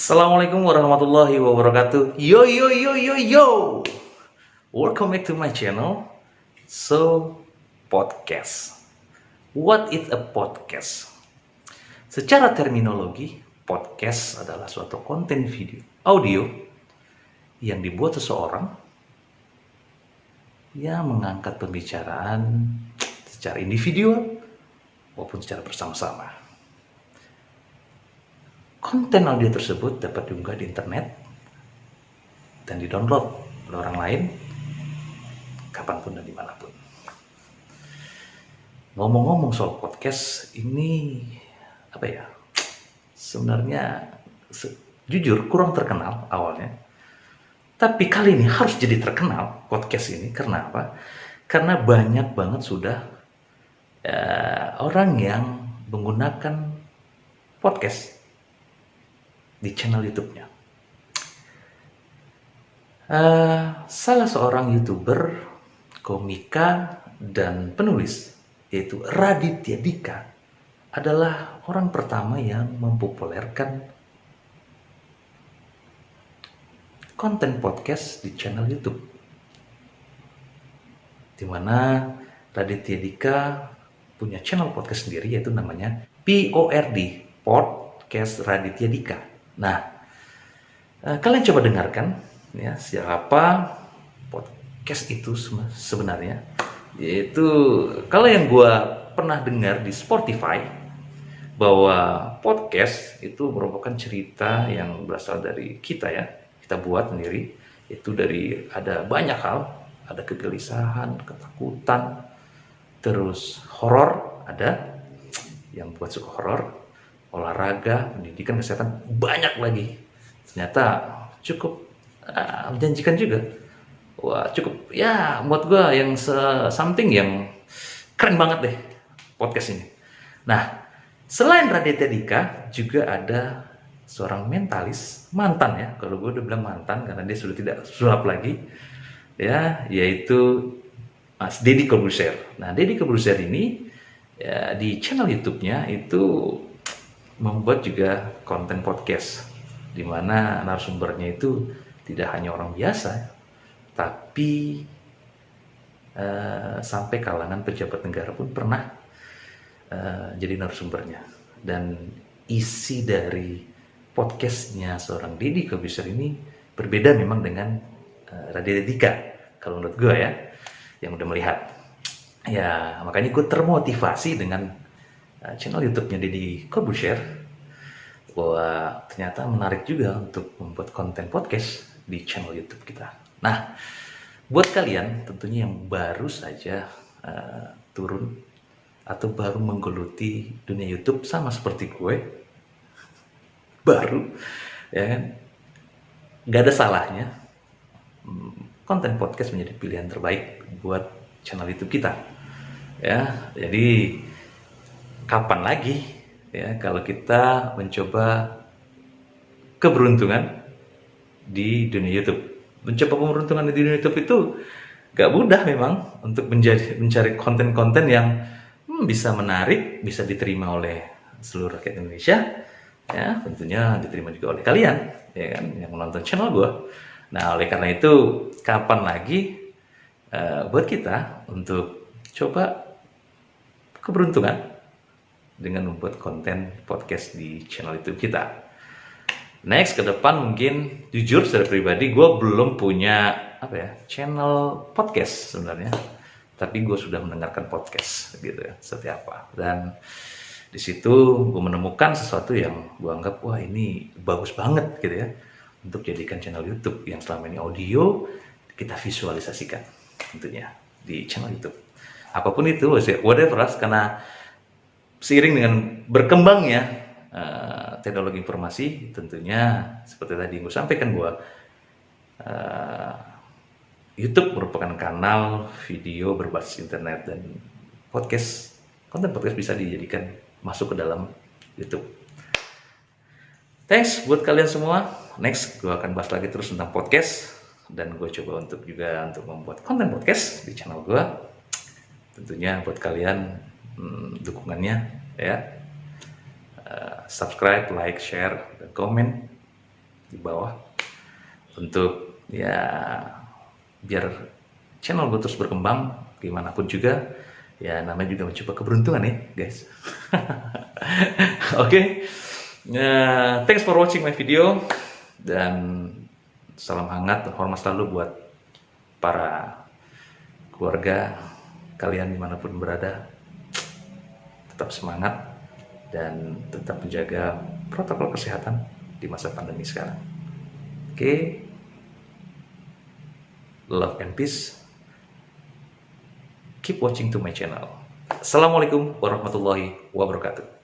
Assalamualaikum warahmatullahi wabarakatuh. Yo yo yo yo yo. Welcome back to my channel. So, podcast. What is a podcast? Secara terminologi, podcast adalah suatu konten video audio yang dibuat seseorang yang mengangkat pembicaraan secara individual maupun secara bersama-sama. Konten audio tersebut dapat diunggah di internet dan di-download oleh orang lain kapanpun dan dimanapun. Ngomong-ngomong soal podcast, ini sebenarnya jujur kurang terkenal awalnya. Tapi kali ini harus jadi terkenal podcast ini. Karena apa? Karena banyak banget sudah orang yang menggunakan podcast di channel YouTube-nya. Salah seorang YouTuber, komika, dan penulis, yaitu Raditya Dika, adalah orang pertama yang mempopulerkan konten podcast di channel YouTube. Di mana Raditya Dika punya channel podcast sendiri, yaitu namanya PORD, Podcast Raditya Dika. Nah, kalian coba dengarkan ya siapa podcast itu sebenarnya. Yaitu kalau yang gue pernah dengar di Spotify, bahwa podcast itu merupakan cerita yang berasal dari kita ya. Kita buat sendiri. Itu dari ada banyak hal, ada kegelisahan, ketakutan, terus horor ada yang buat suka horor, olahraga, pendidikan, kesehatan, banyak lagi. Ternyata cukup menjanjikan juga. Wah, cukup ya buat gue yang something yang keren banget deh podcast ini. Nah, selain Raditya Dika juga ada seorang mentalis, mantan ya, kalau gue udah bilang mantan karena dia sudah tidak sulap lagi ya, yaitu Mas Deddy Corbuzier. Nah, Deddy Corbuzier ini ya, di channel YouTube-nya itu membuat juga konten podcast, di mana narasumbernya itu tidak hanya orang biasa, tapi sampai kalangan pejabat negara pun pernah jadi narasumbernya. Dan isi dari podcastnya seorang Deddy Corbuzier ini berbeda memang dengan Raditya Dika, kalau menurut gue ya, yang udah melihat. Ya, makanya gue termotivasi dengan channel YouTube-nya Deddy Corbuzier, bahwa ternyata menarik juga untuk membuat konten podcast di channel YouTube kita. Nah, buat kalian tentunya yang baru saja turun atau baru menggeluti dunia YouTube sama seperti gue, baru, ya kan, nggak ada salahnya konten podcast menjadi pilihan terbaik buat channel YouTube kita. Ya, jadi kapan lagi ya kalau kita mencoba keberuntungan di dunia YouTube. Mencoba keberuntungan di dunia YouTube itu gak mudah memang untuk mencari konten-konten yang bisa menarik, bisa diterima oleh seluruh rakyat Indonesia, ya tentunya diterima juga oleh kalian, ya kan, yang menonton channel gue. Nah, oleh karena itu kapan lagi buat kita untuk coba keberuntungan dengan membuat konten podcast di channel YouTube kita. Next, ke depan mungkin jujur secara pribadi gue belum punya channel podcast sebenarnya, tapi gue sudah mendengarkan podcast gitu ya, seperti apa. Dan di situ gue menemukan sesuatu yang gue anggap wah ini bagus banget gitu ya, untuk jadikan channel YouTube yang selama ini audio kita visualisasikan tentunya di channel YouTube. Apapun itu, whatever, karena seiring dengan berkembangnya teknologi informasi, tentunya seperti tadi gue sampaikan bahwa YouTube merupakan kanal video berbasis internet, dan konten podcast bisa dijadikan masuk ke dalam YouTube. Thanks buat kalian semua. Next gue akan bahas lagi terus tentang podcast, dan gue coba untuk membuat konten podcast di channel gue. Tentunya buat kalian dukungannya ya, subscribe, like, share, dan komen. di bawah untuk ya biar channel gue terus berkembang gimana pun juga. Ya namanya juga mencoba keberuntungan ya guys. Oke. Thanks for watching my video dan salam hangat dan hormat selalu buat para keluarga kalian dimanapun berada. Tetap semangat dan tetap menjaga protokol kesehatan di masa pandemi sekarang. Oke. Love and peace. Keep watching to my channel. Assalamualaikum warahmatullahi wabarakatuh.